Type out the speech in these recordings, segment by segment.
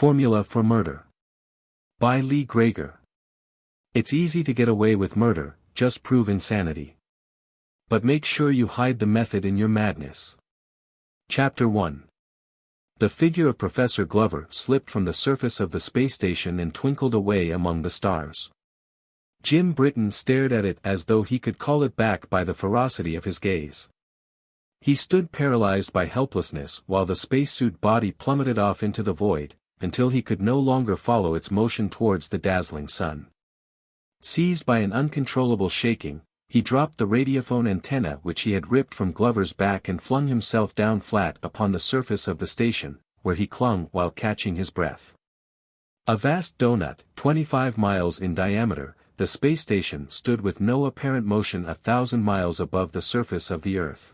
Formula for Murder. By GREGOR. It's easy to get away with murder, just prove insanity. But make sure you hide the method in your madness. Chapter 1. The figure of Professor Glover slipped from the surface of the space station and twinkled away among the stars. Jim Britton stared at it as though he could call it back by the ferocity of his gaze. He stood paralyzed by helplessness while the spacesuit body plummeted off into the void, until he could no longer follow its motion towards the dazzling sun. Seized by an uncontrollable shaking, he dropped the radiophone antenna which he had ripped from Glover's back and flung himself down flat upon the surface of the station, where he clung while catching his breath. A vast donut, 25 miles in diameter, the space station stood with no apparent motion 1,000 miles above the surface of the Earth.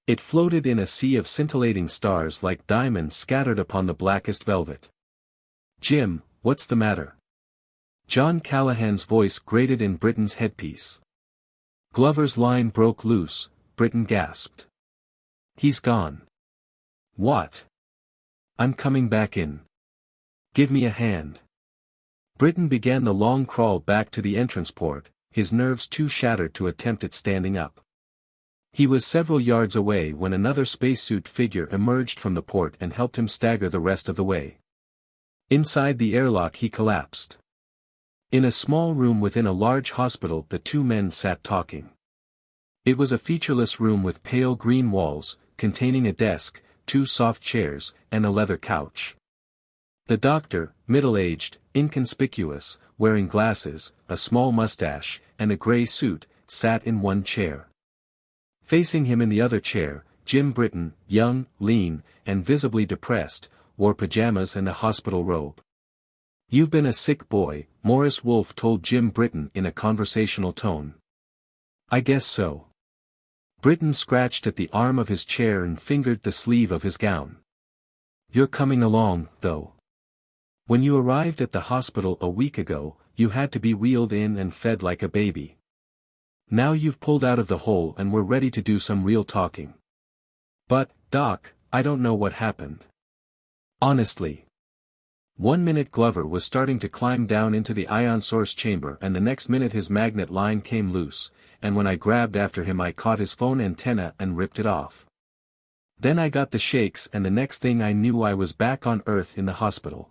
It floated in a sea of scintillating stars like diamonds scattered upon the blackest velvet. "Jim, what's the matter?" John Callahan's voice grated in Britton's headpiece. Glover's line broke loose, Britton gasped. "He's gone." "What?" "I'm coming back in. Give me a hand." Britton began the long crawl back to the entrance port, his nerves too shattered to attempt it standing up. He was several yards away when another spacesuit figure emerged from the port and helped him stagger the rest of the way. Inside the airlock he collapsed. In a small room within a large hospital the two men sat talking. It was a featureless room with pale green walls, containing a desk, two soft chairs, and a leather couch. The doctor, middle-aged, inconspicuous, wearing glasses, a small mustache, and a gray suit, sat in one chair. Facing him in the other chair, Jim Britton, young, lean, and visibly depressed, wore pajamas and a hospital robe. "You've been a sick boy," Morris Wolfe told Jim Britton in a conversational tone. "I guess so." Britton scratched at the arm of his chair and fingered the sleeve of his gown. "You're coming along, though. When you arrived at the hospital a week ago, you had to be wheeled in and fed like a baby. Now you've pulled out of the hole and we're ready to do some real talking. But, Doc, I don't know what happened. Honestly." 1 minute Glover was starting to climb down into the ion source chamber and the next minute his magnet line came loose, and when I grabbed after him I caught his phone antenna and ripped it off. Then I got the shakes and the next thing I knew I was back on Earth in the hospital.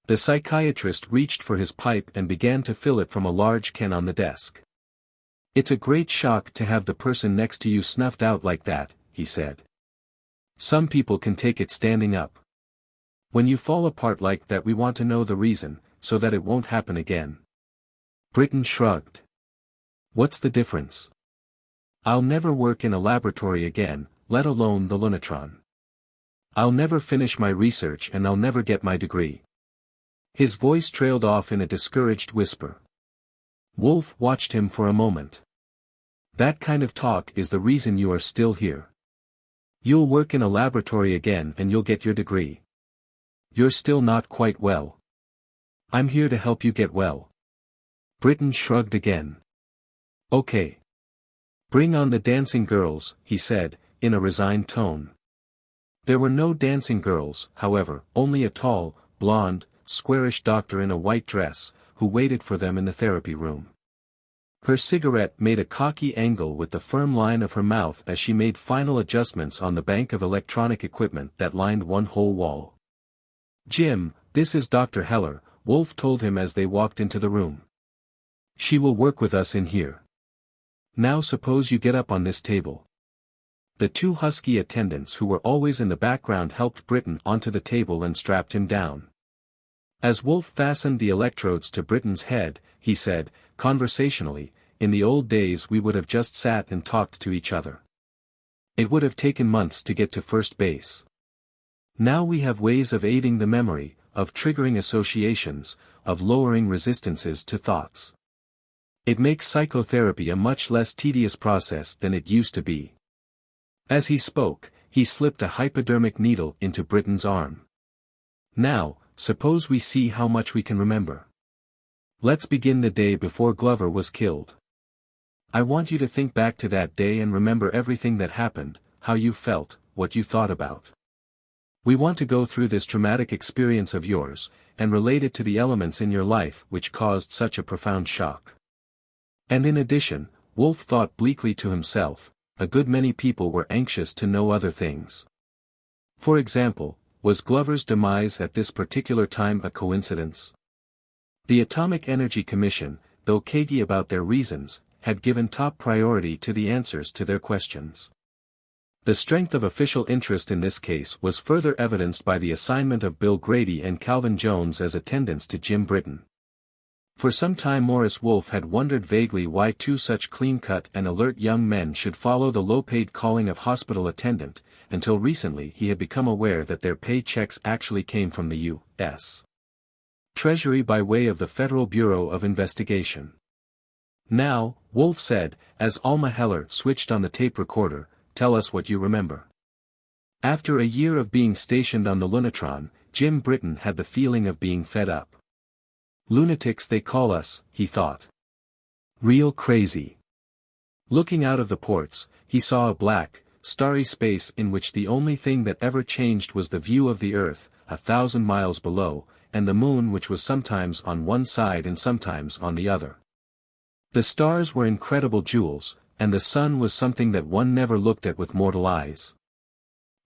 The psychiatrist reached for his pipe and began to fill it from a large can on the desk. "It's a great shock to have the person next to you snuffed out like that," he said. "Some people can take it standing up. When you fall apart like that we want to know the reason, so that it won't happen again." Britton shrugged. "What's the difference? I'll never work in a laboratory again, let alone the Lunatron. I'll never finish my research and I'll never get my degree." His voice trailed off in a discouraged whisper. Wolfe watched him for a moment. "That kind of talk is the reason you are still here. You'll work in a laboratory again and you'll get your degree. You're still not quite well. I'm here to help you get well." Britton shrugged again. "Okay. Bring on the dancing girls," he said, in a resigned tone. There were no dancing girls, however, only a tall, blonde, squarish doctor in a white dress, who waited for them in the therapy room. Her cigarette made a cocky angle with the firm line of her mouth as she made final adjustments on the bank of electronic equipment that lined one whole wall. "Jim, this is Dr. Heller," Wolfe told him as they walked into the room. "She will work with us in here. Now suppose you get up on this table." The two husky attendants who were always in the background helped Britton onto the table and strapped him down. As Wolfe fastened the electrodes to Britton's head, he said, conversationally, "In the old days we would have just sat and talked to each other. It would have taken months to get to first base. Now we have ways of aiding the memory, of triggering associations, of lowering resistances to thoughts. It makes psychotherapy a much less tedious process than it used to be." As he spoke, he slipped a hypodermic needle into Britton's arm. "Now, suppose we see how much we can remember. Let's begin the day before Glover was killed. I want you to think back to that day and remember everything that happened, how you felt, what you thought about. We want to go through this traumatic experience of yours, and relate it to the elements in your life which caused such a profound shock. And in addition, Wolf thought bleakly to himself, a good many people were anxious to know other things. For example, was Glover's demise at this particular time a coincidence? The Atomic Energy Commission, though cagey about their reasons, had given top priority to the answers to their questions. The strength of official interest in this case was further evidenced by the assignment of Bill Grady and Calvin Jones as attendants to Jim Britton. For some time Morris Wolf had wondered vaguely why two such clean-cut and alert young men should follow the low-paid calling of hospital attendant, until recently he had become aware that their pay checks actually came from the U.S. Treasury by way of the Federal Bureau of Investigation. Now, Wolf said, as Alma Heller switched on the tape recorder, "Tell us what you remember." After a year of being stationed on the Lunatron, Jim Britton had the feeling of being fed up. Lunatics they call us, he thought. Real crazy. Looking out of the ports, he saw a black, starry space in which the only thing that ever changed was the view of the Earth, 1,000 miles below, and the moon which was sometimes on one side and sometimes on the other. The stars were incredible jewels, and the sun was something that one never looked at with mortal eyes.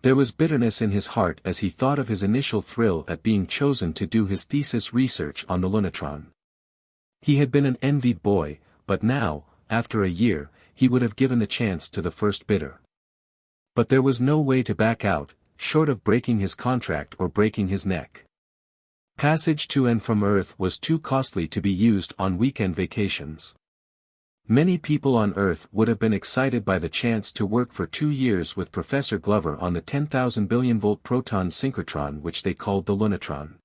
There was bitterness in his heart as he thought of his initial thrill at being chosen to do his thesis research on the Lunatron. He had been an envied boy, but now, after a year, he would have given the chance to the first bidder. But there was no way to back out, short of breaking his contract or breaking his neck. Passage to and from Earth was too costly to be used on weekend vacations. Many people on Earth would have been excited by the chance to work for 2 years with Professor Glover on the 10,000 billion-volt proton synchrotron which they called the Lunatron.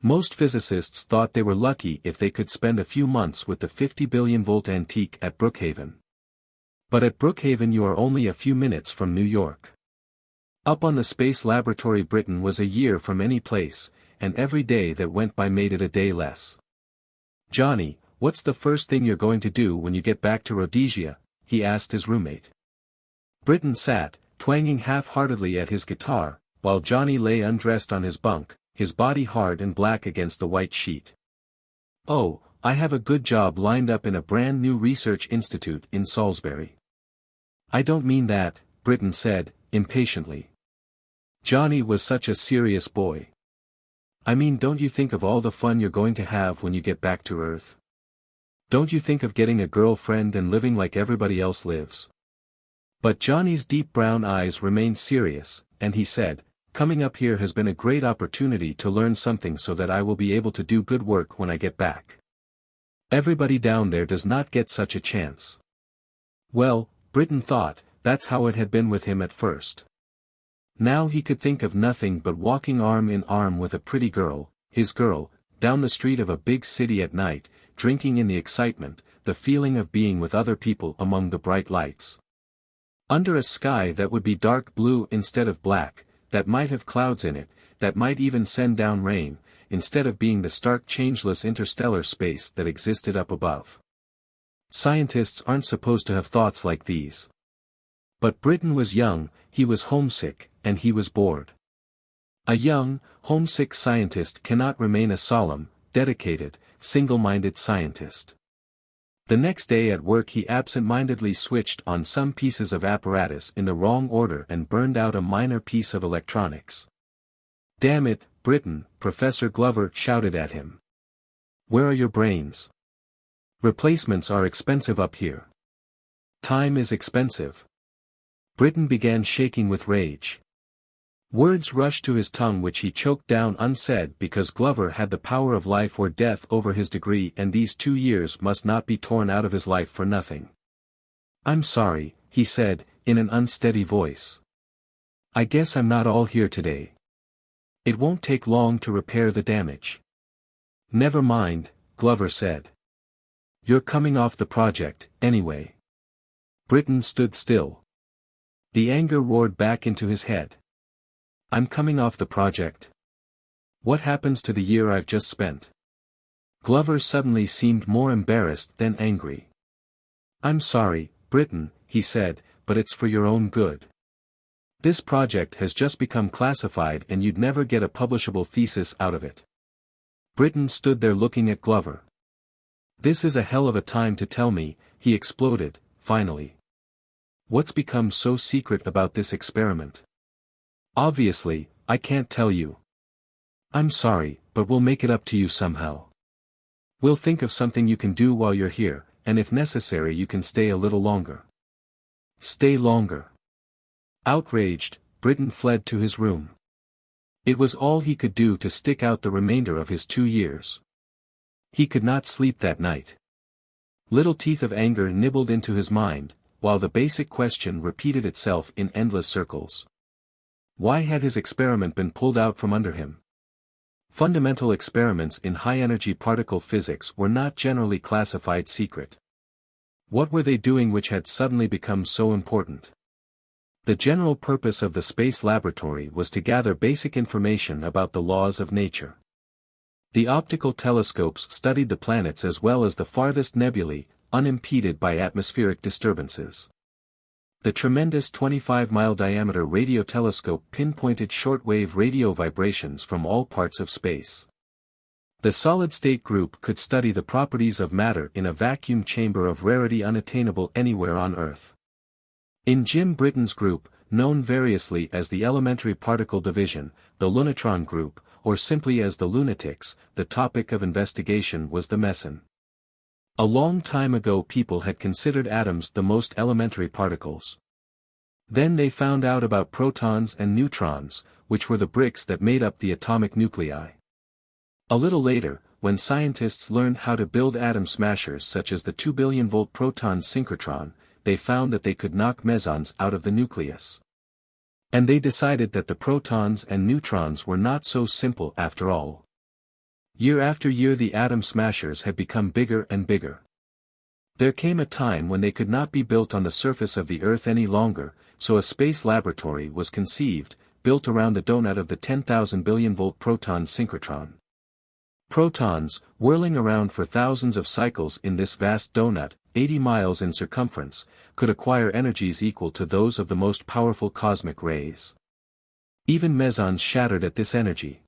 Most physicists thought they were lucky if they could spend a few months with the 50 billion-volt antique at Brookhaven. But at Brookhaven you are only a few minutes from New York. Up on the Space Laboratory Britain was a year from any place, and every day that went by made it a day less. "Johnny, what's the first thing you're going to do when you get back to Rhodesia?" he asked his roommate. Britton sat, twanging half-heartedly at his guitar, while Johnny lay undressed on his bunk, his body hard and black against the white sheet. "Oh, I have a good job lined up in a brand new research institute in Salisbury." "I don't mean that," Britton said, impatiently. Johnny was such a serious boy. "I mean, don't you think of all the fun you're going to have when you get back to Earth? Don't you think of getting a girlfriend and living like everybody else lives?" But Johnny's deep brown eyes remained serious, and he said, "Coming up here has been a great opportunity to learn something so that I will be able to do good work when I get back. Everybody down there does not get such a chance." Well, Britton thought, that's how it had been with him at first. Now he could think of nothing but walking arm in arm with a pretty girl, his girl, down the street of a big city at night, drinking in the excitement, the feeling of being with other people among the bright lights. Under a sky that would be dark blue instead of black, that might have clouds in it, that might even send down rain, instead of being the stark changeless interstellar space that existed up above. Scientists aren't supposed to have thoughts like these. But Britton was young, he was homesick, and he was bored. A young, homesick scientist cannot remain a solemn, dedicated, single-minded scientist. The next day at work he absent-mindedly switched on some pieces of apparatus in the wrong order and burned out a minor piece of electronics. "Damn it, Britton," Professor Glover shouted at him. "Where are your brains? Replacements are expensive up here. Time is expensive." Britton began shaking with rage. Words rushed to his tongue which he choked down unsaid because Glover had the power of life or death over his degree and these 2 years must not be torn out of his life for nothing. "I'm sorry," he said, in an unsteady voice. "I guess I'm not all here today. It won't take long to repair the damage." "Never mind," Glover said. "You're coming off the project, anyway." Britton stood still. The anger roared back into his head. "I'm coming off the project? What happens to the year I've just spent?" Glover suddenly seemed more embarrassed than angry. "I'm sorry, Britton," he said, "but it's for your own good. This project has just become classified and you'd never get a publishable thesis out of it." Britton stood there looking at Glover. "This is a hell of a time to tell me," he exploded, finally. "What's become so secret about this experiment?" "Obviously, I can't tell you. I'm sorry, but we'll make it up to you somehow. We'll think of something you can do while you're here, and if necessary you can stay a little longer." "Stay longer?" Outraged, Britton fled to his room. It was all he could do to stick out the remainder of his 2 years. He could not sleep that night. Little teeth of anger nibbled into his mind, while the basic question repeated itself in endless circles. Why had his experiment been pulled out from under him? Fundamental experiments in high-energy particle physics were not generally classified secret. What were they doing which had suddenly become so important? The general purpose of the space laboratory was to gather basic information about the laws of nature. The optical telescopes studied the planets as well as the farthest nebulae, unimpeded by atmospheric disturbances. The tremendous 25-mile diameter radio telescope pinpointed shortwave radio vibrations from all parts of space. The solid-state group could study the properties of matter in a vacuum chamber of rarity unattainable anywhere on Earth. In Jim Britton's group, known variously as the Elementary Particle Division, the Lunatron Group, or simply as the Lunatics, the topic of investigation was the meson. A long time ago people had considered atoms the most elementary particles. Then they found out about protons and neutrons, which were the bricks that made up the atomic nuclei. A little later, when scientists learned how to build atom smashers such as the 2 billion-volt proton synchrotron, they found that they could knock mesons out of the nucleus. And they decided that the protons and neutrons were not so simple after all. Year after year the atom smashers had become bigger and bigger. There came a time when they could not be built on the surface of the Earth any longer, so a space laboratory was conceived, built around the donut of the 10,000 billion-volt proton synchrotron. Protons, whirling around for thousands of cycles in this vast donut, 80 miles in circumference, could acquire energies equal to those of the most powerful cosmic rays. Even mesons shattered at this energy.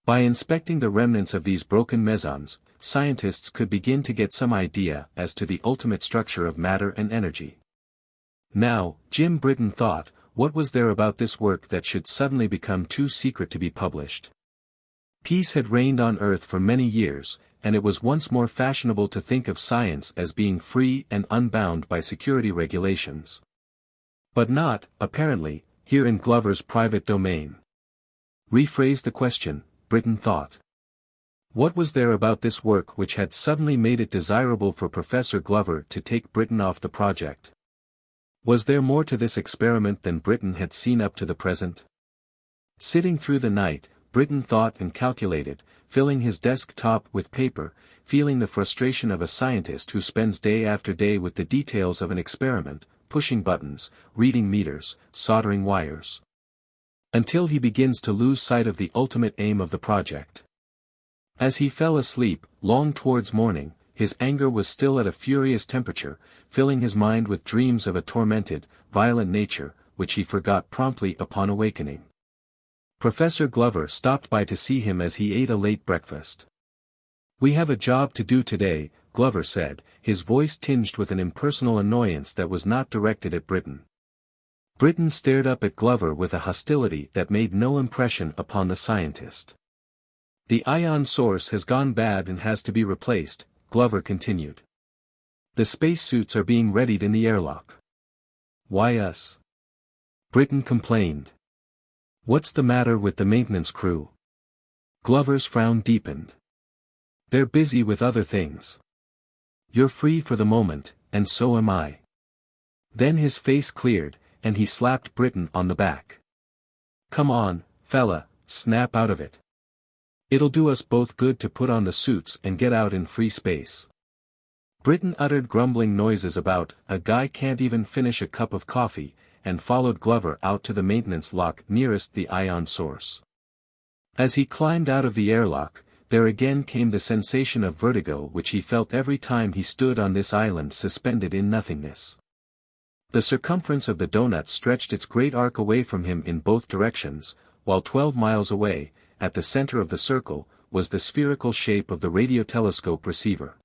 By inspecting the remnants of these broken mesons, scientists could begin to get some idea as to the ultimate structure of matter and energy. Now, Jim Britton thought, what was there about this work that should suddenly become too secret to be published? Peace had reigned on Earth for many years, and it was once more fashionable to think of science as being free and unbound by security regulations. But not, apparently, here in Glover's private domain. Rephrase the question, Britton thought. What was there about this work which had suddenly made it desirable for Professor Glover to take Britton off the project? Was there more to this experiment than Britton had seen up to the present? Sitting through the night, Britton thought and calculated, filling his desktop with paper, feeling the frustration of a scientist who spends day after day with the details of an experiment, pushing buttons, reading meters, soldering wires. Until he begins to lose sight of the ultimate aim of the project. As he fell asleep, long towards morning, his anger was still at a furious temperature, filling his mind with dreams of a tormented, violent nature, which he forgot promptly upon awakening. Professor Glover stopped by to see him as he ate a late breakfast. "We have a job to do today," Glover said, his voice tinged with an impersonal annoyance that was not directed at Britton. Britton stared up at Glover with a hostility that made no impression upon the scientist. "The ion source has gone bad and has to be replaced," Glover continued. "The spacesuits are being readied in the airlock." "Why us?" Britton complained. "What's the matter with the maintenance crew?" Glover's frown deepened. "They're busy with other things. You're free for the moment, and so am I." Then his face cleared, and he slapped Britton on the back. "Come on, fella, snap out of it. It'll do us both good to put on the suits and get out in free space." Britton uttered grumbling noises about, "A guy can't even finish a cup of coffee," and followed Glover out to the maintenance lock nearest the ion source. As he climbed out of the airlock, there again came the sensation of vertigo which he felt every time he stood on this island suspended in nothingness. The circumference of the donut stretched its great arc away from him in both directions, while 12 miles away, at the center of the circle, was the spherical shape of the radiotelescope receiver.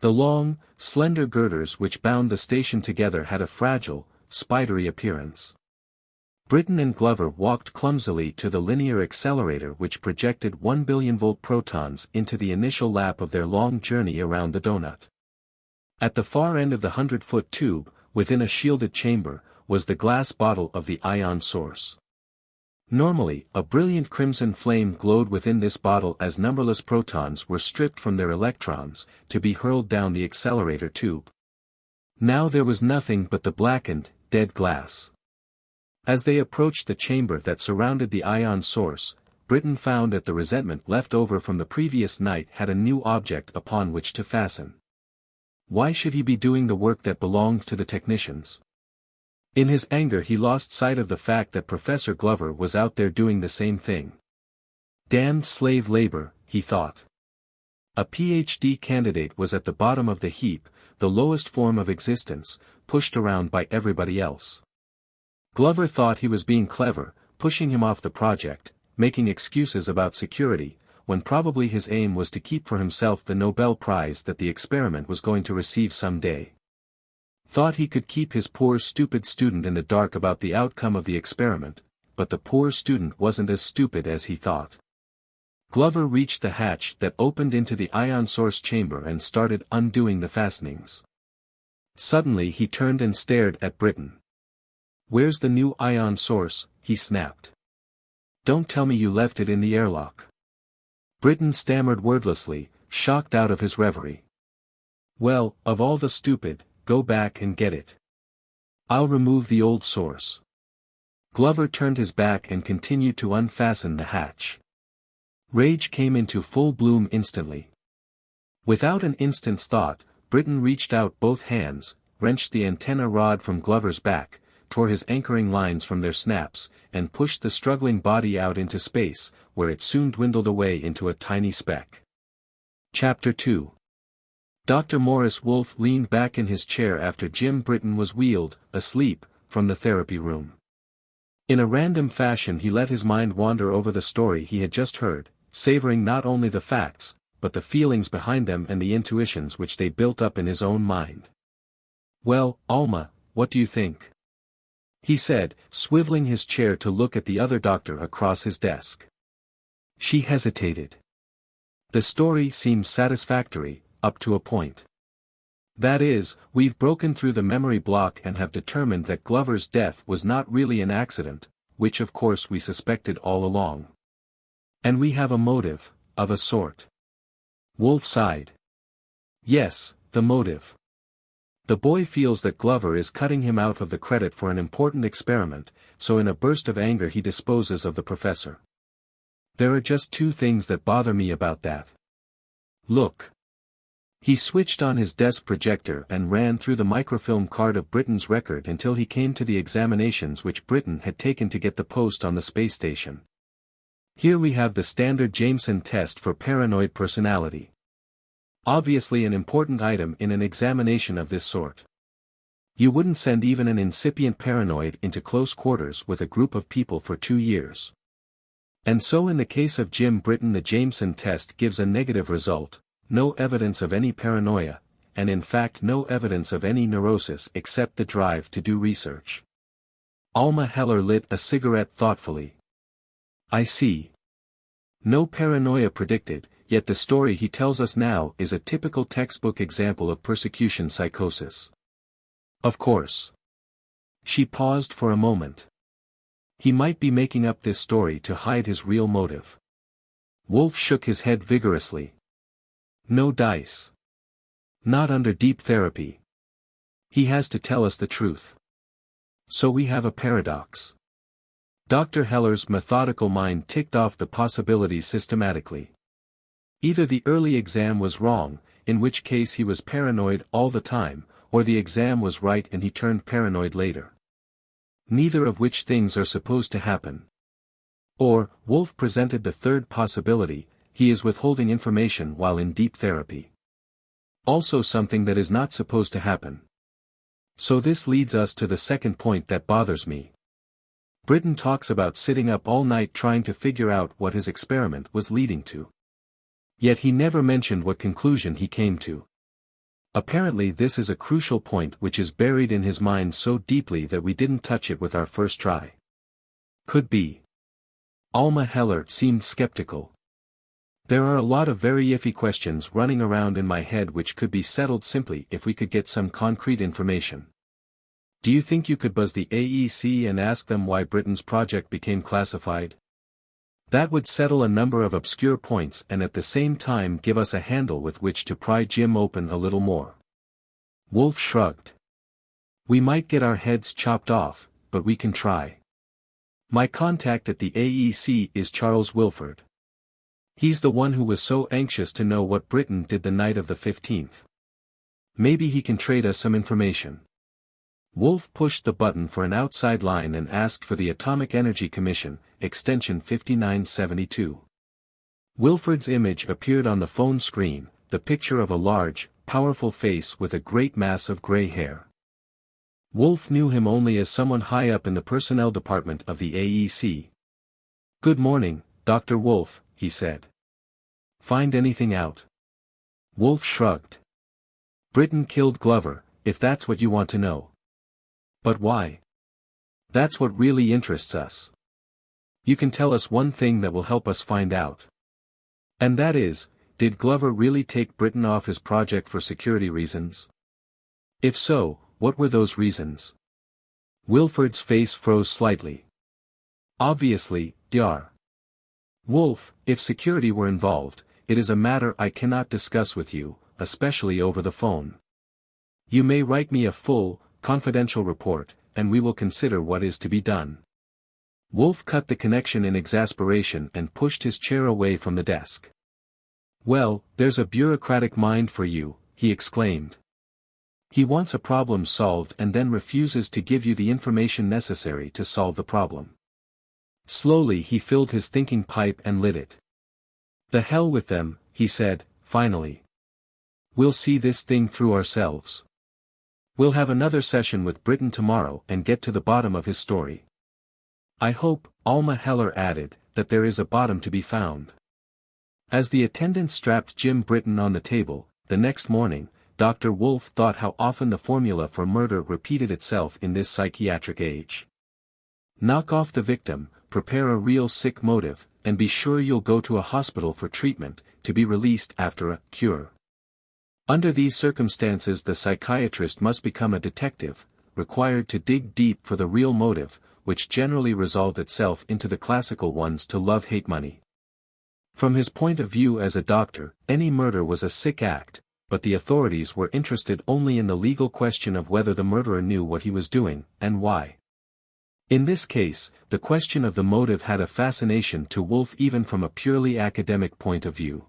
The long, slender girders which bound the station together had a fragile, spidery appearance. Britton and Glover walked clumsily to the linear accelerator which projected 1 billion-volt protons into the initial lap of their long journey around the donut. At the far end of the 100-foot tube, within a shielded chamber, was the glass bottle of the ion source. Normally, a brilliant crimson flame glowed within this bottle as numberless protons were stripped from their electrons, to be hurled down the accelerator tube. Now there was nothing but the blackened, dead glass. As they approached the chamber that surrounded the ion source, Britton found that the resentment left over from the previous night had a new object upon which to fasten. Why should he be doing the work that belonged to the technicians? In his anger he lost sight of the fact that Professor Glover was out there doing the same thing. Damned slave labor, he thought. A PhD candidate was at the bottom of the heap, the lowest form of existence, pushed around by everybody else. Glover thought he was being clever, pushing him off the project, making excuses about security, when probably his aim was to keep for himself the Nobel Prize that the experiment was going to receive someday. Thought he could keep his poor stupid student in the dark about the outcome of the experiment, but the poor student wasn't as stupid as he thought. Glover reached the hatch that opened into the ion source chamber and started undoing the fastenings. Suddenly he turned and stared at Britton. "Where's the new ion source?" he snapped. "Don't tell me you left it in the airlock." Britton stammered wordlessly, shocked out of his reverie. "Well, of all the stupid, go back and get it. I'll remove the old source." Glover turned his back and continued to unfasten the hatch. Rage came into full bloom instantly. Without an instant's thought, Britton reached out both hands, wrenched the antenna rod from Glover's back, tore his anchoring lines from their snaps, and pushed the struggling body out into space, where it soon dwindled away into a tiny speck. Chapter 2. Dr. Morris Wolfe leaned back in his chair after Jim Britton was wheeled, asleep, from the therapy room. In a random fashion he let his mind wander over the story he had just heard, savoring not only the facts, but the feelings behind them and the intuitions which they built up in his own mind. "Well, Alma, what do you think?" he said, swiveling his chair to look at the other doctor across his desk. She hesitated. "The story seems satisfactory, up to a point. That is, we've broken through the memory block and have determined that Glover's death was not really an accident, which of course we suspected all along. And we have a motive, of a sort." Wolfe sighed. "Yes, the motive. The boy feels that Glover is cutting him out of the credit for an important experiment, so in a burst of anger he disposes of the professor. There are just two things that bother me about that. Look." He switched on his desk projector and ran through the microfilm card of Britton's record until he came to the examinations which Britton had taken to get the post on the space station. Here we have the standard Jameson test for paranoid personality. Obviously an important item in an examination of this sort. You wouldn't send even an incipient paranoid into close quarters with a group of people for 2 years. And so in the case of Jim Britton the Jameson test gives a negative result, no evidence of any paranoia, and in fact no evidence of any neurosis except the drive to do research. Alma Heller lit a cigarette thoughtfully. "I see. No paranoia predicted, yet the story he tells us now is a typical textbook example of persecution psychosis." "Of course." She paused for a moment. "He might be making up this story to hide his real motive." Wolfe shook his head vigorously. "No dice. Not under deep therapy. He has to tell us the truth. So we have a paradox." Dr. Heller's methodical mind ticked off the possibilities systematically. Either the early exam was wrong, in which case he was paranoid all the time, or the exam was right and he turned paranoid later. Neither of which things are supposed to happen. Or, Wolfe presented the third possibility, he is withholding information while in deep therapy. Also something that is not supposed to happen. So this leads us to the second point that bothers me. Britton talks about sitting up all night trying to figure out what his experiment was leading to. Yet he never mentioned what conclusion he came to. Apparently this is a crucial point which is buried in his mind so deeply that we didn't touch it with our first try. Could be. Alma Heller seemed skeptical. There are a lot of very iffy questions running around in my head which could be settled simply if we could get some concrete information. Do you think you could buzz the AEC and ask them why Britton's project became classified? That would settle a number of obscure points and at the same time give us a handle with which to pry Jim open a little more. Wolf shrugged. We might get our heads chopped off, but we can try. My contact at the AEC is Charles Wilford. He's the one who was so anxious to know what Britton did the night of the 15th. Maybe he can trade us some information. Wolf pushed the button for an outside line and asked for the Atomic Energy Commission, extension 5972. Wilford's image appeared on the phone screen, the picture of a large, powerful face with a great mass of gray hair. Wolf knew him only as someone high up in the personnel department of the AEC. "Good morning, Dr. Wolf," he said. "Find anything out?" Wolf shrugged. "Britton killed Glover, if that's what you want to know." "But why?" "That's what really interests us. You can tell us one thing that will help us find out. And that is, did Glover really take Britton off his project for security reasons? If so, what were those reasons?" Wilford's face froze slightly. "Obviously, Dr. Wolf, if security were involved, it is a matter I cannot discuss with you, especially over the phone. You may write me a full, confidential report, and we will consider what is to be done." Wolf cut the connection in exasperation and pushed his chair away from the desk. "Well, there's a bureaucratic mind for you," he exclaimed. "He wants a problem solved and then refuses to give you the information necessary to solve the problem." Slowly he filled his thinking pipe and lit it. "The hell with them," he said, finally. "We'll see this thing through ourselves. We'll have another session with Britton tomorrow and get to the bottom of his story." "I hope," Alma Heller added, "that there is a bottom to be found." As the attendant strapped Jim Britton on the table, the next morning, Dr. Wolf thought how often the formula for murder repeated itself in this psychiatric age. Knock off the victim, prepare a real sick motive, and be sure you'll go to a hospital for treatment, to be released after a cure. Under these circumstances the psychiatrist must become a detective, required to dig deep for the real motive, which generally resolved itself into the classical ones to love-hate money. From his point of view as a doctor, any murder was a sick act, but the authorities were interested only in the legal question of whether the murderer knew what he was doing, and why. In this case, the question of the motive had a fascination to Wolf even from a purely academic point of view.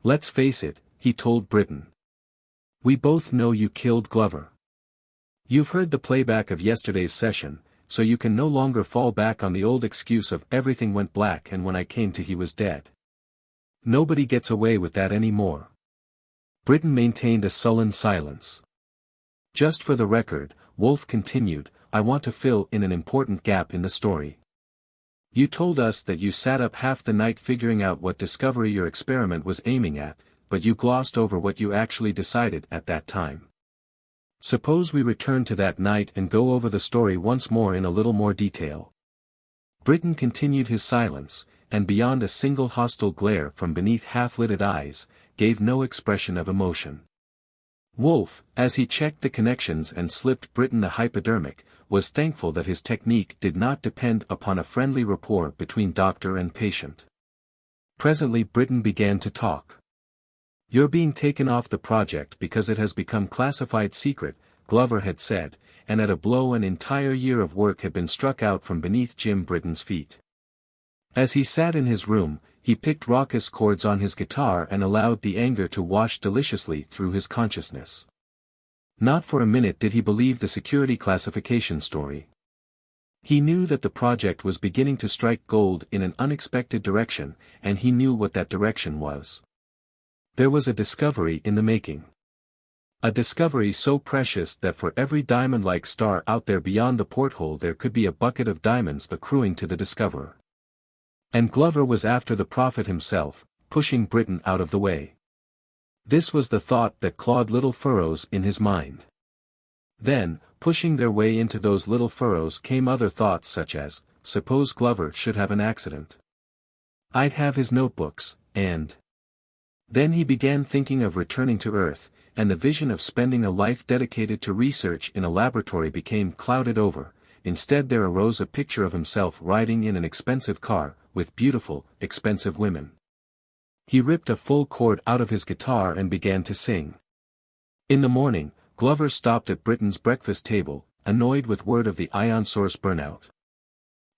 "Let's face it," he told Britton. "We both know you killed Glover. You've heard the playback of yesterday's session, so you can no longer fall back on the old excuse of everything went black and when I came to he was dead. Nobody gets away with that anymore." Britton maintained a sullen silence. "Just for the record," Wolf continued, "I want to fill in an important gap in the story. You told us that you sat up half the night figuring out what discovery your experiment was aiming at, but you glossed over what you actually decided at that time. Suppose we return to that night and go over the story once more in a little more detail." Britton continued his silence, and beyond a single hostile glare from beneath half-lidded eyes, gave no expression of emotion. Wolf, as he checked the connections and slipped Britton a hypodermic, was thankful that his technique did not depend upon a friendly rapport between doctor and patient. Presently Britton began to talk. "You're being taken off the project because it has become classified secret," Glover had said, and at a blow an entire year of work had been struck out from beneath Jim Britton's feet. As he sat in his room, he picked raucous chords on his guitar and allowed the anger to wash deliciously through his consciousness. Not for a minute did he believe the security classification story. He knew that the project was beginning to strike gold in an unexpected direction, and he knew what that direction was. There was a discovery in the making. A discovery so precious that for every diamond-like star out there beyond the porthole there could be a bucket of diamonds accruing to the discoverer. And Glover was after the prophet himself, pushing Britain out of the way. This was the thought that clawed little furrows in his mind. Then, pushing their way into those little furrows came other thoughts such as, suppose Glover should have an accident. I'd have his notebooks, and... Then he began thinking of returning to Earth, and the vision of spending a life dedicated to research in a laboratory became clouded over. Instead there arose a picture of himself riding in an expensive car, with beautiful, expensive women. He ripped a full chord out of his guitar and began to sing. In the morning, Glover stopped at Britain's breakfast table, annoyed with word of the ion source burnout.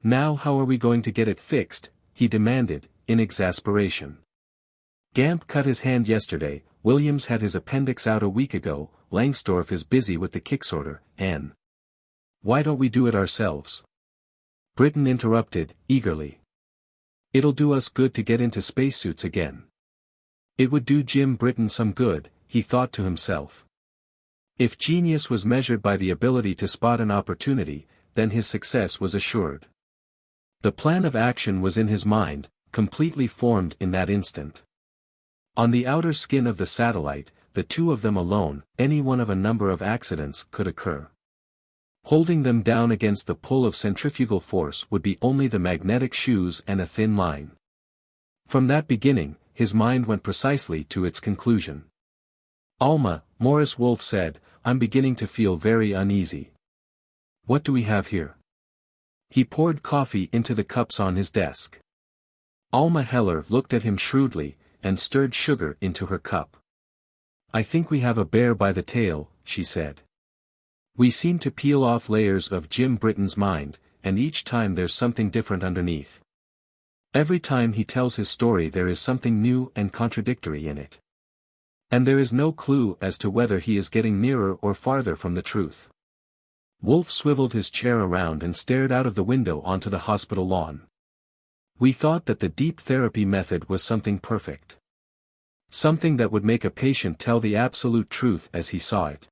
Now how are we going to get it fixed? He demanded, in exasperation. Gamp cut his hand yesterday, Williams had his appendix out a week ago, Langsdorff is busy with the kicksorter, and... Why don't we do it ourselves? Britain interrupted, eagerly. It'll do us good to get into spacesuits again. It would do Jim Britain some good, he thought to himself. If genius was measured by the ability to spot an opportunity, then his success was assured. The plan of action was in his mind, completely formed in that instant. On the outer skin of the satellite, the two of them alone, any one of a number of accidents could occur. Holding them down against the pull of centrifugal force would be only the magnetic shoes and a thin line. From that beginning, his mind went precisely to its conclusion. Alma, Morris Wolfe said, I'm beginning to feel very uneasy. What do we have here? He poured coffee into the cups on his desk. Alma Heller looked at him shrewdly, and stirred sugar into her cup. I think we have a bear by the tail, she said. We seem to peel off layers of Jim Britain's mind, and each time there's something different underneath. Every time he tells his story there is something new and contradictory in it. And there is no clue as to whether he is getting nearer or farther from the truth. Wolfe swiveled his chair around and stared out of the window onto the hospital lawn. We thought that the deep therapy method was something perfect. Something that would make a patient tell the absolute truth as he saw it.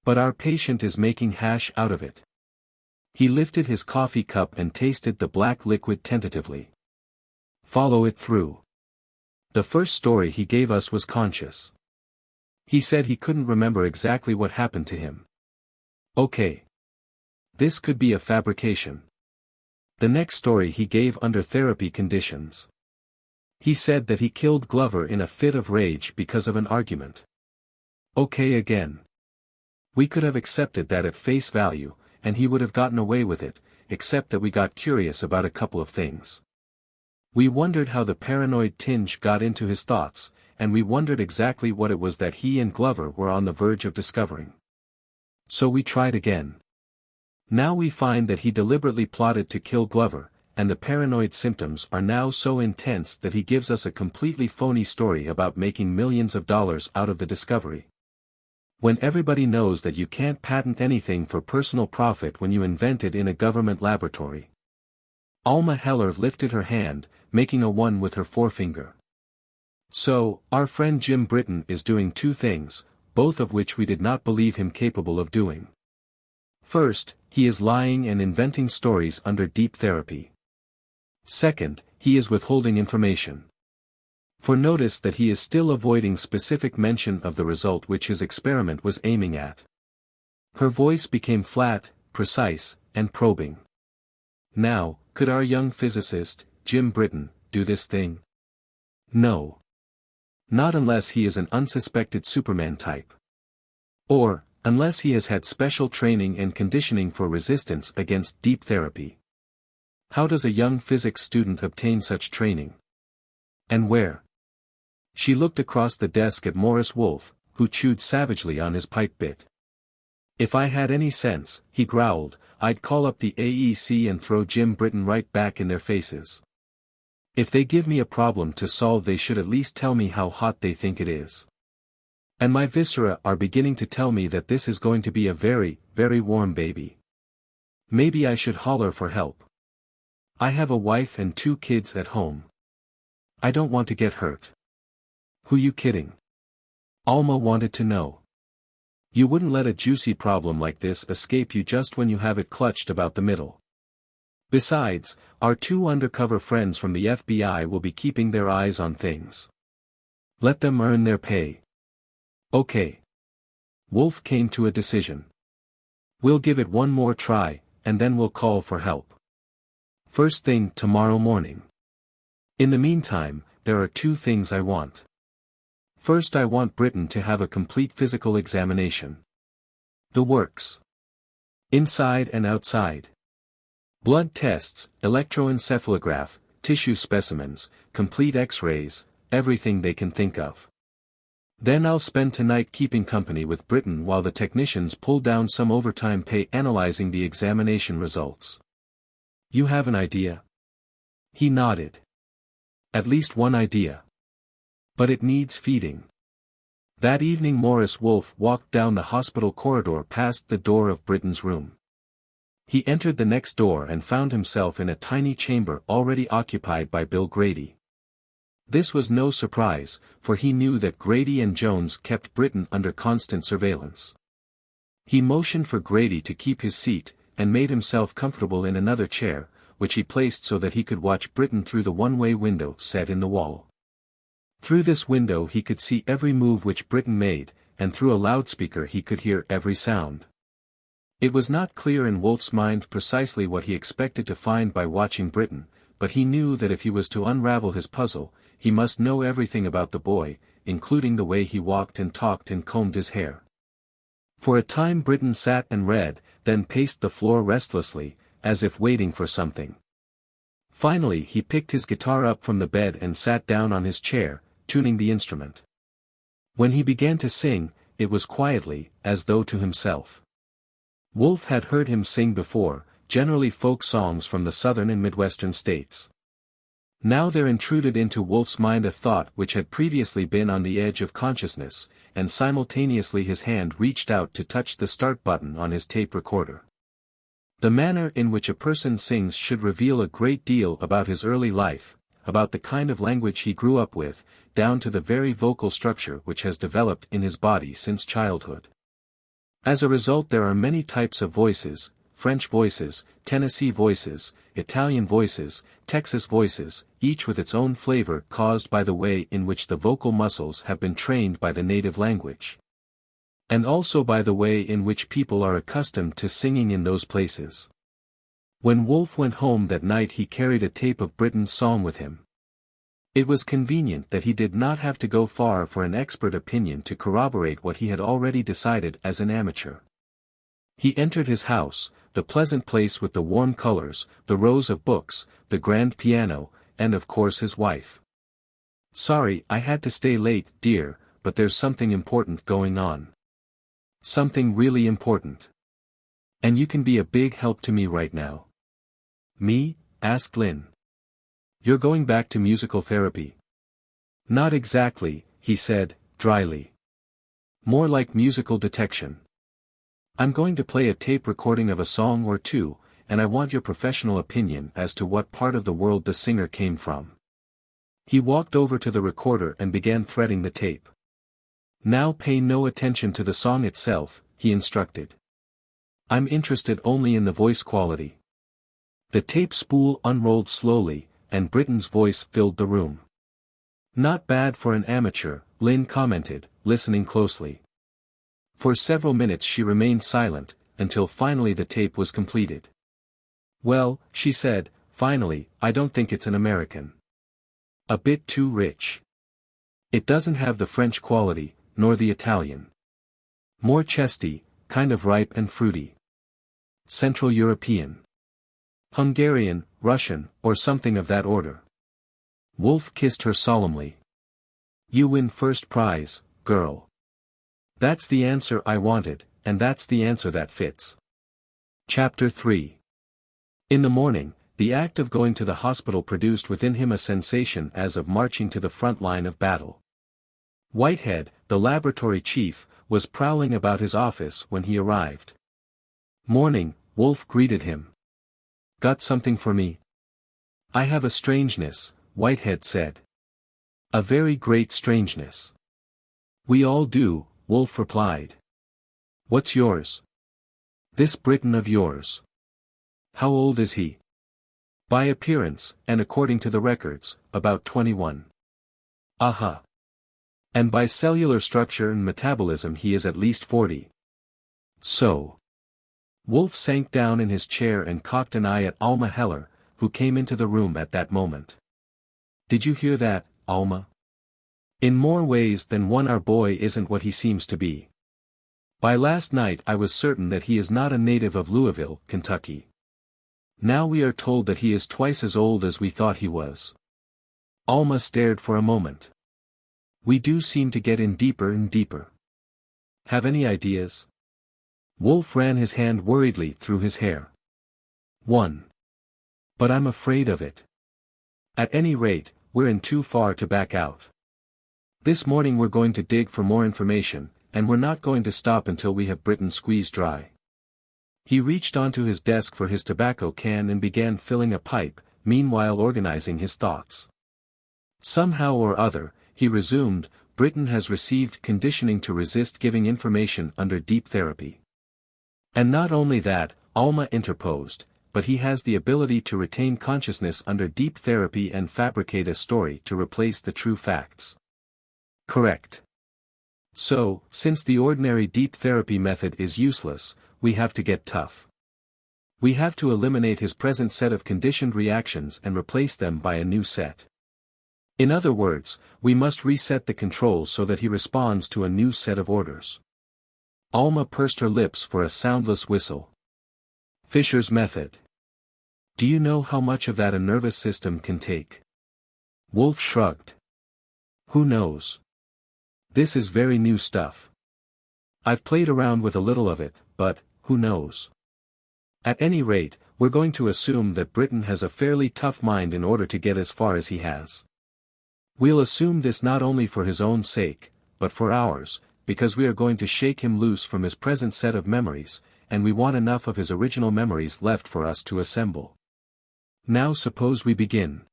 But our patient is making hash out of it. He lifted his coffee cup and tasted the black liquid tentatively. Follow it through. The first story he gave us was conscious. He said he couldn't remember exactly what happened to him. Okay. This could be a fabrication. The next story he gave under therapy conditions. He said that he killed Glover in a fit of rage because of an argument. Okay again. We could have accepted that at face value, and he would have gotten away with it, except that we got curious about a couple of things. We wondered how the paranoid tinge got into his thoughts, and we wondered exactly what it was that he and Glover were on the verge of discovering. So we tried again. Now we find that he deliberately plotted to kill Glover, and the paranoid symptoms are now so intense that he gives us a completely phony story about making millions of dollars out of the discovery. When everybody knows that you can't patent anything for personal profit when you invent it in a government laboratory. Alma Heller lifted her hand, making a 1 with her forefinger. So, our friend Jim Britain is doing two things, both of which we did not believe him capable of doing. First, he is lying and inventing stories under deep therapy. Second, he is withholding information. For notice that he is still avoiding specific mention of the result which his experiment was aiming at. Her voice became flat, precise, and probing. Now, could our young physicist, Jim Britain, do this thing? No. Not unless he is an unsuspected Superman type. Or, unless he has had special training and conditioning for resistance against deep therapy. How does a young physics student obtain such training? And where? She looked across the desk at Morris Wolfe, who chewed savagely on his pipe bit. If I had any sense, he growled, I'd call up the AEC and throw Jim Britain right back in their faces. If they give me a problem to solve they should at least tell me how hot they think it is. And my viscera are beginning to tell me that this is going to be a very, very warm baby. Maybe I should holler for help. I have a wife and 2 kids at home. I don't want to get hurt. Who you kidding? Alma wanted to know. You wouldn't let a juicy problem like this escape you just when you have it clutched about the middle. Besides, our two undercover friends from the FBI will be keeping their eyes on things. Let them earn their pay. Okay. Wolf came to a decision. We'll give it one more try, and then we'll call for help. First thing tomorrow morning. In the meantime, there are two things I want. First, I want Britain to have a complete physical examination. The works. Inside and outside. Blood tests, electroencephalograph, tissue specimens, complete X-rays, everything they can think of. Then I'll spend tonight keeping company with Britain while the technicians pull down some overtime pay analyzing the examination results. You have an idea? He nodded. At least one idea. But it needs feeding. That evening Morris Wolfe walked down the hospital corridor past the door of Britain's room. He entered the next door and found himself in a tiny chamber already occupied by Bill Grady. This was no surprise, for he knew that Grady and Jones kept Britain under constant surveillance. He motioned for Grady to keep his seat, and made himself comfortable in another chair, which he placed so that he could watch Britain through the one-way window set in the wall. Through this window he could see every move which Britain made, and through a loudspeaker he could hear every sound. It was not clear in Wolfe's mind precisely what he expected to find by watching Britain, but he knew that if he was to unravel his puzzle, he must know everything about the boy, including the way he walked and talked and combed his hair. For a time Britain sat and read, then paced the floor restlessly, as if waiting for something. Finally he picked his guitar up from the bed and sat down on his chair, tuning the instrument. When he began to sing, it was quietly, as though to himself. Wolfe had heard him sing before, generally folk songs from the southern and midwestern states. Now there intruded into Wolfe's mind a thought which had previously been on the edge of consciousness, and simultaneously his hand reached out to touch the start button on his tape recorder. The manner in which a person sings should reveal a great deal about his early life, about the kind of language he grew up with, down to the very vocal structure which has developed in his body since childhood. As a result there are many types of voices: French voices, Tennessee voices, Italian voices, Texas voices, each with its own flavor caused by the way in which the vocal muscles have been trained by the native language. And also by the way in which people are accustomed to singing in those places. When Wolfe went home that night he carried a tape of Britain's song with him. It was convenient that he did not have to go far for an expert opinion to corroborate what he had already decided as an amateur. He entered his house, the pleasant place with the warm colors, the rows of books, the grand piano, and of course his wife. "Sorry I had to stay late, dear, but there's something important going on." "Something really important. And you can be a big help to me right now." "Me?" asked Lynn. "You're going back to musical therapy." "Not exactly," he said, dryly. "More like musical detection. I'm going to play a tape recording of a song or two, and I want your professional opinion as to what part of the world the singer came from." He walked over to the recorder and began threading the tape. "Now pay no attention to the song itself," he instructed. "I'm interested only in the voice quality." The tape spool unrolled slowly, and Britain's voice filled the room. "Not bad for an amateur," Lynn commented, listening closely. For several minutes she remained silent, until finally the tape was completed. "Well," she said, finally, "I don't think it's an American. A bit too rich. It doesn't have the French quality, nor the Italian. More chesty, kind of ripe and fruity. Central European. Hungarian, Russian, or something of that order." Wolfe kissed her solemnly. "You win first prize, girl. That's the answer I wanted, and that's the answer that fits." Chapter 3. In the morning, the act of going to the hospital produced within him a sensation as of marching to the front line of battle. Whitehead, the laboratory chief, was prowling about his office when he arrived. "Morning," Wolfe greeted him. "Got something for me?" "I have a strangeness," Whitehead said. "A very great strangeness." "We all do," Wolfe replied. What's yours? This Briton of yours. How old is he? By appearance, and according to the records, about 21. Aha. And by cellular structure and metabolism he is at least 40. So. Wolf sank down in his chair and cocked an eye at Alma Heller, who came into the room at that moment. Did you hear that, Alma? In more ways than one our boy isn't what he seems to be. By last night I was certain that he is not a native of Louisville, Kentucky. Now we are told that he is twice as old as we thought he was. Alma stared for a moment. We do seem to get in deeper and deeper. Have any ideas? Wolf ran his hand worriedly through his hair. 1. But I'm afraid of it. At any rate, we're in too far to back out. This morning we're going to dig for more information, and we're not going to stop until we have Britain squeezed dry. He reached onto his desk for his tobacco can and began filling a pipe, meanwhile organizing his thoughts. Somehow or other, he resumed, Britain has received conditioning to resist giving information under deep therapy. And not only that, Alma interposed, but he has the ability to retain consciousness under deep therapy and fabricate a story to replace the true facts. Correct. So, since the ordinary deep therapy method is useless, we have to get tough. We have to eliminate his present set of conditioned reactions and replace them by a new set. In other words, we must reset the controls so that he responds to a new set of orders. Alma pursed her lips for a soundless whistle. Fisher's method. Do you know how much of that a nervous system can take? Wolf shrugged. Who knows? This is very new stuff. I've played around with a little of it, but, who knows? At any rate, we're going to assume that Britain has a fairly tough mind in order to get as far as he has. We'll assume this not only for his own sake, but for ours, because we are going to shake him loose from his present set of memories, and we want enough of his original memories left for us to assemble. Now suppose we begin.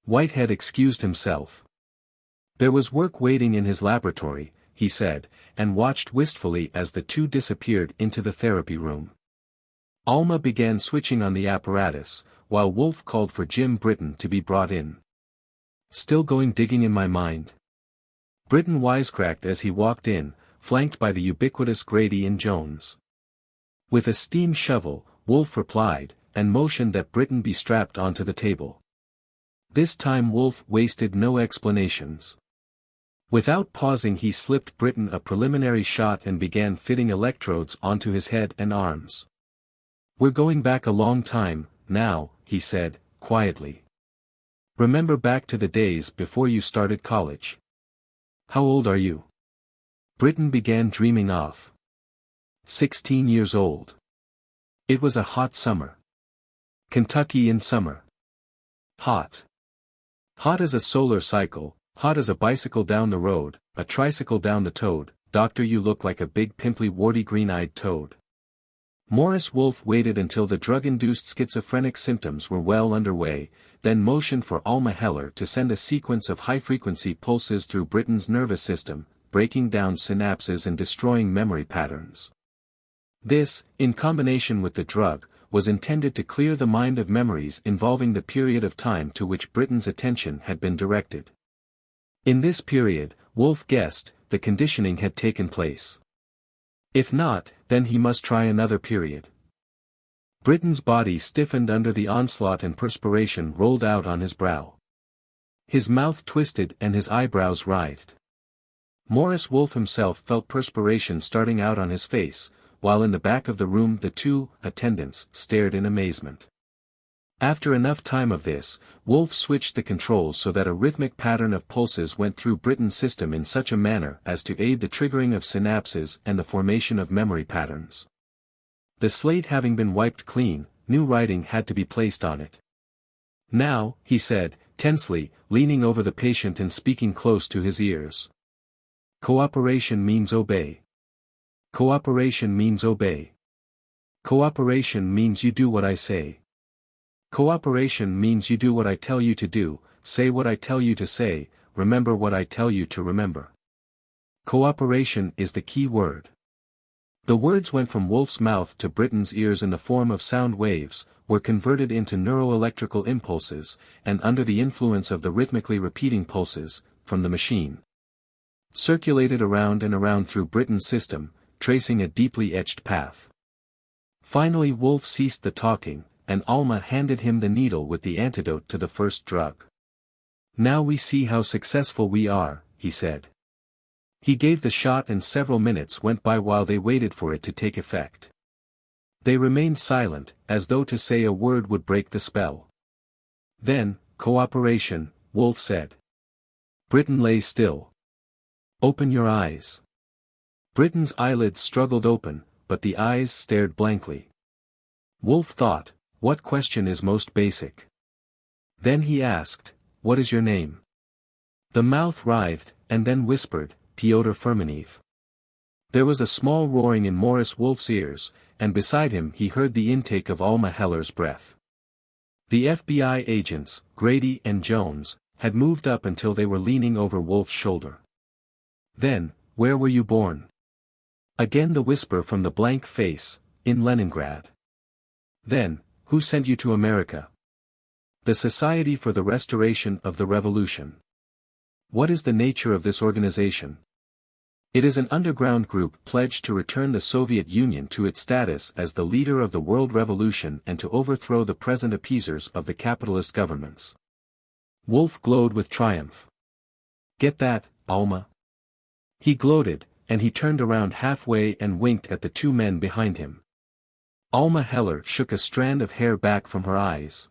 Whitehead excused himself. There was work waiting in his laboratory, he said, and watched wistfully as the two disappeared into the therapy room. Alma began switching on the apparatus, while Wolf called for Jim Briton to be brought in. Still going digging in my mind? Briton wisecracked as he walked in, flanked by the ubiquitous Grady and Jones. With a steam shovel, Wolf replied, and motioned that Briton be strapped onto the table. This time Wolf wasted no explanations. Without pausing he slipped Briton a preliminary shot and began fitting electrodes onto his head and arms. We're going back a long time, now, he said, quietly. Remember back to the days before you started college. How old are you? Briton began dreaming off. 16 years old. It was a hot summer. Kentucky in summer. Hot. Hot as a solar cycle, hot as a bicycle down the road, a tricycle down the toad. Doctor, you look like a big pimply warty green-eyed toad. Morris Wolf waited until the drug-induced schizophrenic symptoms were well underway, then motioned for Alma Heller to send a sequence of high-frequency pulses through Briton's nervous system, breaking down synapses and destroying memory patterns. This, in combination with the drug, was intended to clear the mind of memories involving the period of time to which Briton's attention had been directed. In this period, Wolf guessed, the conditioning had taken place. If not, then he must try another period. Briton's body stiffened under the onslaught and perspiration rolled out on his brow. His mouth twisted and his eyebrows writhed. Morris Wolf himself felt perspiration starting out on his face, while in the back of the room the two attendants stared in amazement. After enough time of this, Wolf switched the controls so that a rhythmic pattern of pulses went through Briton's system in such a manner as to aid the triggering of synapses and the formation of memory patterns. The slate having been wiped clean, new writing had to be placed on it. Now, he said, tensely, leaning over the patient and speaking close to his ears. Cooperation means obey. Cooperation means obey. Cooperation means you do what I say. Cooperation means you do what I tell you to do, say what I tell you to say, remember what I tell you to remember. Cooperation is the key word. The words went from Wolf's mouth to Britton's ears in the form of sound waves, were converted into neuroelectrical impulses, and under the influence of the rhythmically repeating pulses, from the machine, circulated around and around through Britton's system, tracing a deeply etched path. Finally Wolf ceased the talking, and Alma handed him the needle with the antidote to the first drug. "Now we see how successful we are," he said. He gave the shot and several minutes went by while they waited for it to take effect. They remained silent, as though to say a word would break the spell. Then, "Cooperation," Wolf said. Britton lay still. "Open your eyes." Britton's eyelids struggled open, but the eyes stared blankly. Wolf thought, what question is most basic? Then he asked, "What is your name?" The mouth writhed, and then whispered, "Pyotr Firmenev." There was a small roaring in Morris Wolf's ears, and beside him he heard the intake of Alma Heller's breath. The FBI agents, Grady and Jones, had moved up until they were leaning over Wolf's shoulder. Then, "Where were you born?" Again the whisper from the blank face, "In Leningrad." Then, "Who sent you to America?" "The Society for the Restoration of the Revolution." "What is the nature of this organization?" "It is an underground group pledged to return the Soviet Union to its status as the leader of the world revolution and to overthrow the present appeasers of the capitalist governments." Wolf glowed with triumph. "Get that, Alma?" He gloated, and he turned around halfway and winked at the two men behind him. Alma Heller shook a strand of hair back from her eyes.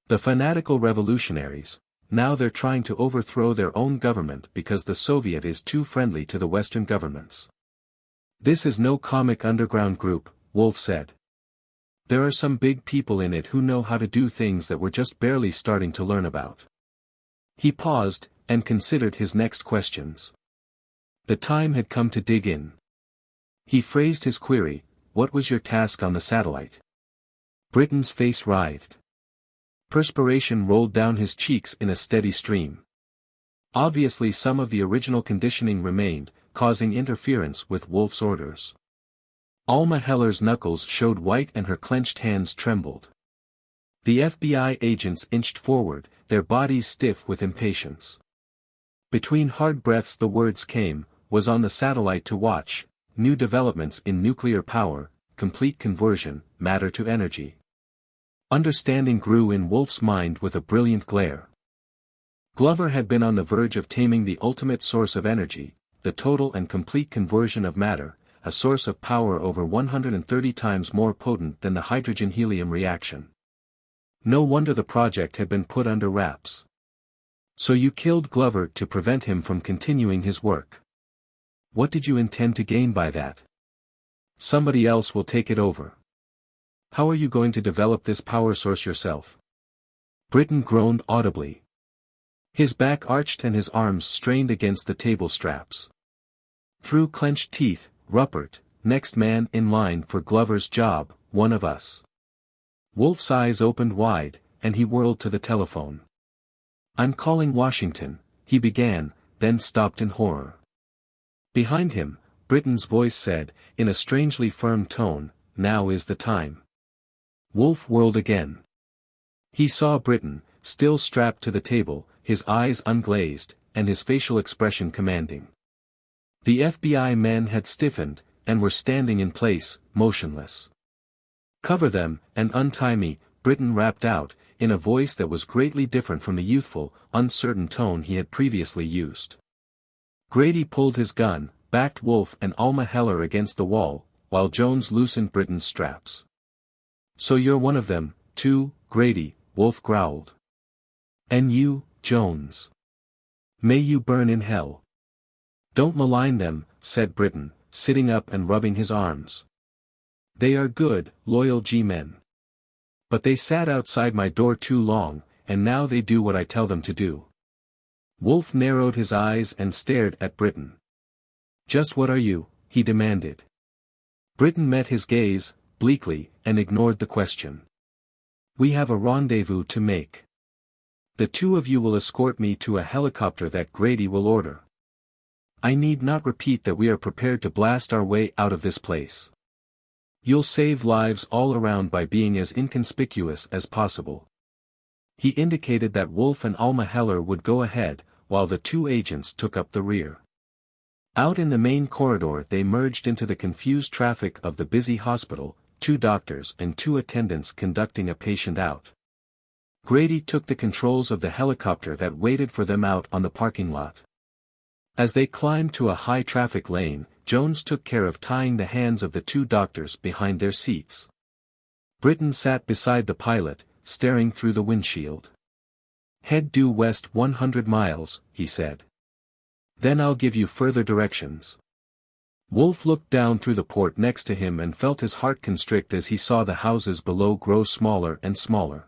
"The fanatical revolutionaries, now they're trying to overthrow their own government because the Soviet is too friendly to the Western governments." "This is no comic underground group," Wolf said. "There are some big people in it who know how to do things that we're just barely starting to learn about." He paused, and considered his next questions. The time had come to dig in. He phrased his query, "What was your task on the satellite?" Britton's face writhed. Perspiration rolled down his cheeks in a steady stream. Obviously some of the original conditioning remained, causing interference with Wolf's orders. Alma Heller's knuckles showed white and her clenched hands trembled. The FBI agents inched forward, their bodies stiff with impatience. Between hard breaths the words came, "Was on the satellite to watch, new developments in nuclear power, complete conversion, matter to energy." Understanding grew in Wolf's mind with a brilliant glare. Glover had been on the verge of taming the ultimate source of energy, the total and complete conversion of matter, a source of power over 130 times more potent than the hydrogen-helium reaction. No wonder the project had been put under wraps. "So you killed Glover to prevent him from continuing his work. What did you intend to gain by that?" "Somebody else will take it over." "How are you going to develop this power source yourself?" Britton groaned audibly. His back arched and his arms strained against the table straps. Through clenched teeth, "Ruppert, next man in line for Glover's job, one of us." Wolf's eyes opened wide, and he whirled to the telephone. "I'm calling Washington," he began, then stopped in horror. Behind him, Britton's voice said, in a strangely firm tone, "Now is the time." Wolf whirled again. He saw Britton, still strapped to the table, his eyes unglazed, and his facial expression commanding. The FBI men had stiffened, and were standing in place, motionless. "Cover them, and untie me," Britton rapped out, in a voice that was greatly different from the youthful, uncertain tone he had previously used. Grady pulled his gun, backed Wolf and Alma Heller against the wall, while Jones loosened Britton's straps. "So you're one of them, too, Grady," Wolf growled. "And you, Jones. May you burn in hell." "Don't malign them," said Britton, sitting up and rubbing his arms. "They are good, loyal G-men. But they sat outside my door too long, and now they do what I tell them to do." Wolf narrowed his eyes and stared at Britton. "Just what are you?" he demanded. Britton met his gaze, bleakly, and ignored the question. "We have a rendezvous to make. The two of you will escort me to a helicopter that Grady will order." I need not repeat that we are prepared to blast our way out of this place. You'll save lives all around by being as inconspicuous as possible." He indicated that Wolf and Alma Heller would go ahead, while the two agents took up the rear. Out in the main corridor they merged into the confused traffic of the busy hospital, 2 doctors and 2 attendants conducting a patient out. Grady took the controls of the helicopter that waited for them out on the parking lot. As they climbed to a high-traffic lane, Jones took care of tying the hands of the 2 doctors behind their seats. Britton sat beside the pilot, staring through the windshield. "Head due west 100 miles, he said. "Then I'll give you further directions." Wolf looked down through the port next to him and felt his heart constrict as he saw the houses below grow smaller and smaller.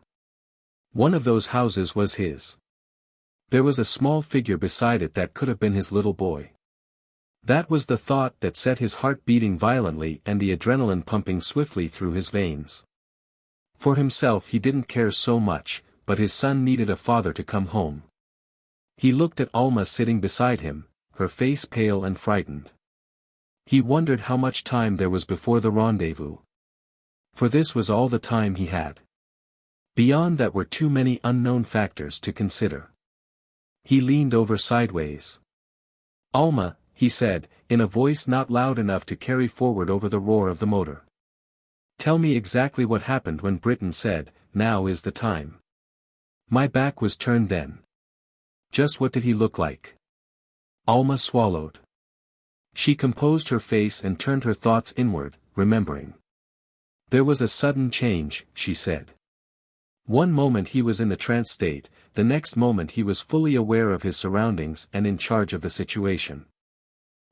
One of those houses was his. There was a small figure beside it that could have been his little boy. That was the thought that set his heart beating violently and the adrenaline pumping swiftly through his veins. For himself he didn't care so much, but his son needed a father to come home. He looked at Alma sitting beside him, her face pale and frightened. He wondered how much time there was before the rendezvous. For this was all the time he had. Beyond that were too many unknown factors to consider. He leaned over sideways. "Alma," he said, in a voice not loud enough to carry forward over the roar of the motor. "Tell me exactly what happened when Britton said, 'Now is the time.'" "My back was turned then." "Just what did he look like?" Alma swallowed. She composed her face and turned her thoughts inward, remembering. "There was a sudden change," she said. One moment he was in the trance state, the next moment he was fully aware of his surroundings and in charge of the situation.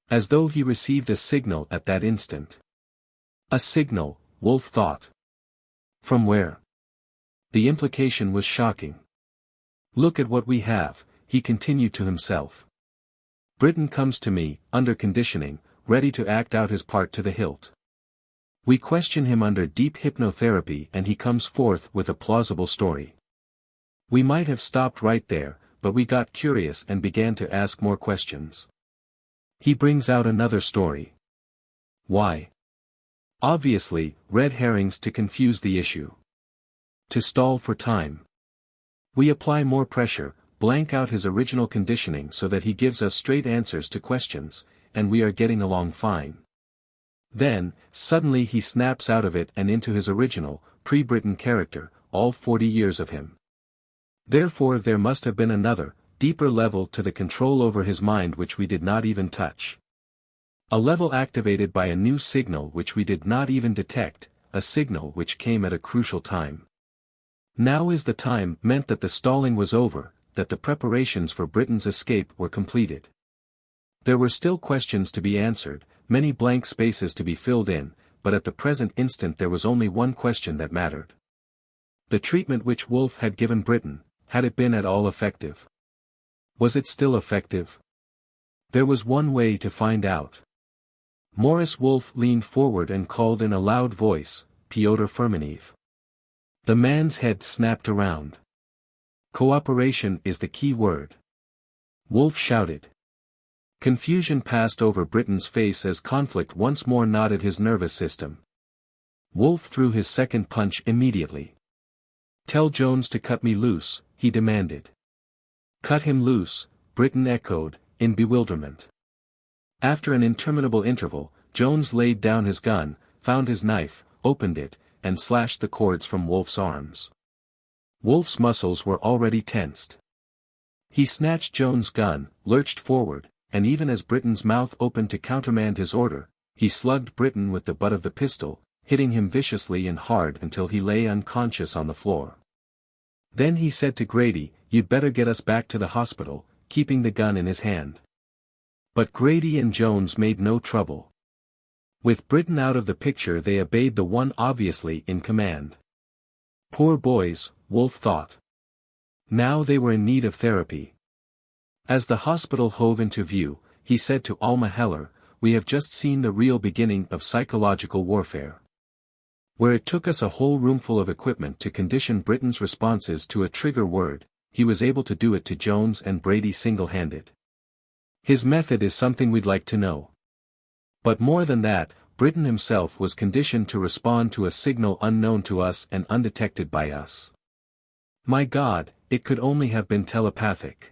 As though he received a signal at that instant. A signal, Wolf thought. From where? The implication was shocking. "Look at what we have," he continued to himself. "Britton comes to me, under conditioning, ready to act out his part to the hilt. We question him under deep hypnotherapy and he comes forth with a plausible story. We might have stopped right there, but we got curious and began to ask more questions. He brings out another story. Why? Obviously, red herrings to confuse the issue. To stall for time. We apply more pressure, blank out his original conditioning so that he gives us straight answers to questions, and we are getting along fine. Then, suddenly he snaps out of it and into his original, pre-Britton character, all 40 years of him. Therefore there must have been another, deeper level to the control over his mind which we did not even touch. A level activated by a new signal which we did not even detect, a signal which came at a crucial time. Now is the time meant that the stalling was over, that the preparations for Britton's escape were completed. There were still questions to be answered, many blank spaces to be filled in, but at the present instant there was only one question that mattered. The treatment which Wolf had given Britton, had it been at all effective? Was it still effective? There was one way to find out. Morris Wolf leaned forward and called in a loud voice, "Pyotr Firminiev." The man's head snapped around. "Cooperation is the key word." Wolf shouted. Confusion passed over Britton's face as conflict once more knotted his nervous system. Wolf threw his second punch immediately. "Tell Jones to cut me loose," he demanded. "Cut him loose," Britton echoed, in bewilderment. After an interminable interval, Jones laid down his gun, found his knife, opened it, and slashed the cords from Wolf's arms. Wolf's muscles were already tensed. He snatched Jones' gun, lurched forward, and even as Britton's mouth opened to countermand his order, he slugged Britton with the butt of the pistol, hitting him viciously and hard until he lay unconscious on the floor. Then he said to Grady, "You'd better get us back to the hospital," keeping the gun in his hand. But Grady and Jones made no trouble. With Britton out of the picture they obeyed the one obviously in command. Poor boys, Wolf thought. Now they were in need of therapy. As the hospital hove into view, he said to Alma Heller, "We have just seen the real beginning of psychological warfare. Where it took us a whole roomful of equipment to condition Britton's responses to a trigger word, he was able to do it to Jones and Brady single-handed. His method is something we'd like to know. But more than that, Britain himself was conditioned to respond to a signal unknown to us and undetected by us. My God, it could only have been telepathic.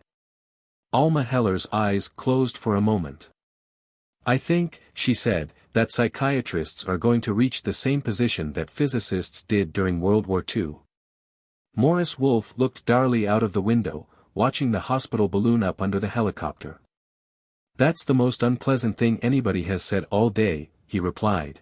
Alma Heller's eyes closed for a moment. I think, she said, that psychiatrists are going to reach the same position that physicists did during World War II. Morris Wolfe looked dourly out of the window, watching the hospital balloon up under the helicopter. That's the most unpleasant thing anybody has said all day, he replied.